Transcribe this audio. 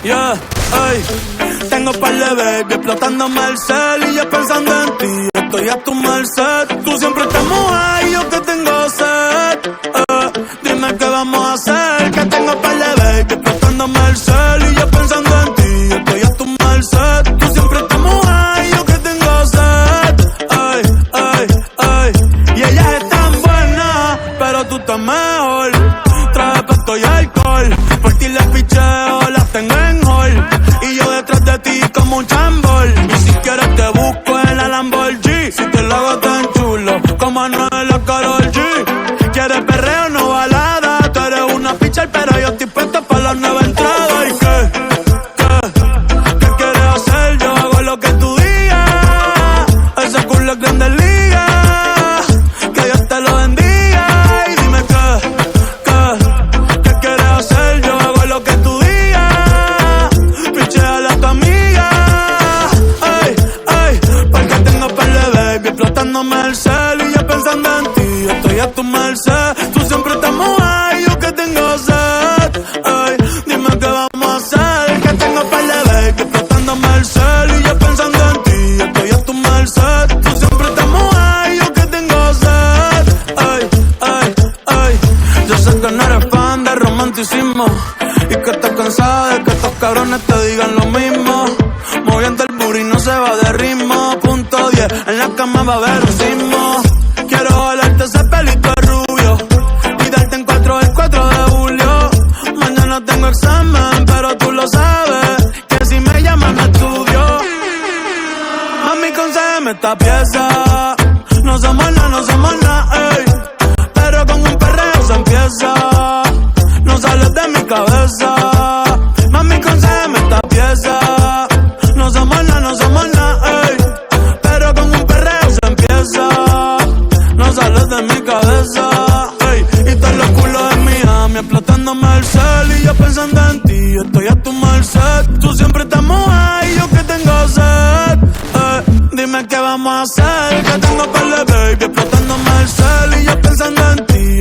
Yeah, ey. Tengo par de baby explotándome el cel y yo pensando en ti. Estoy a tu merced. Tú siempre estás mojada y yo que tengo sed. Dime qué vamos a hacer. Que tengo par de baby explotándome el cel y yo pensando en ti. Estoy a tu merced. Tú siempre estás mojada y yo que tengo sed. Ay, ay, ay. Y ellas están buenas, pero tú estás mejor. Traje pesto y alcohol. Por ti les picheo, las tengo en hall. Y yo detrás de ti como un chambol. Y si quieres te busco en la Lamborghini. Si te lo hago tan chulo como Anuel o Karol G. ¿Quieres perreo no balada? Tú eres una pitcher pero yo estoy puesta para la nueva entrada. ¿Y qué quieres hacer? Yo hago lo que tú digas. Ese culo es grande liga. Que Dios te lo bendiga. Y dime qué quieres hacer. Yo hago lo que tú digas. Picheale a tu amiga. Ay, ay, porque tengo par de baby explotándome el cel y yo pensando en ti. Estoy a tu merced. Tú siempre estás mojada y yo que tengo sed. Ay, dime qué vamos a hacer. Que tengo par de baby explotándome el cel y yo pensando en ti. Estoy a tu merced. Tú siempre estás mojada y yo que tengo sed. Ay, ay, ay. Yo sé que no eres fan de romanticismo y que estás cansada de que estos cabrones te digan lo mismo. Moviendo el booty no se va de ritmo. Punto 10, en la cama va a haber un sismo. Quiero jalarte ese pelito rubio y darte en 4 el 4 de julio. Mañana tengo examen, pero tú lo sabes, que si me llaman me estudio. Mami, concédeme esta pieza. No somos nada, ey. Pero con un perreo se empieza. No sales de mi cabeza. Mami, concédeme esta pieza. No somos nada, ey. Pero con un perreo se empieza. No sales de mi cabeza, ey. Y todos los culos en Miami explotándome el cel y yo pensando en ti. Estoy a tu merced. Tú siempre estás mojada y yo que tengo sed. Dime qué vamos a hacer. Que tengo par de baby explotándome el cel y yo pensando en ti.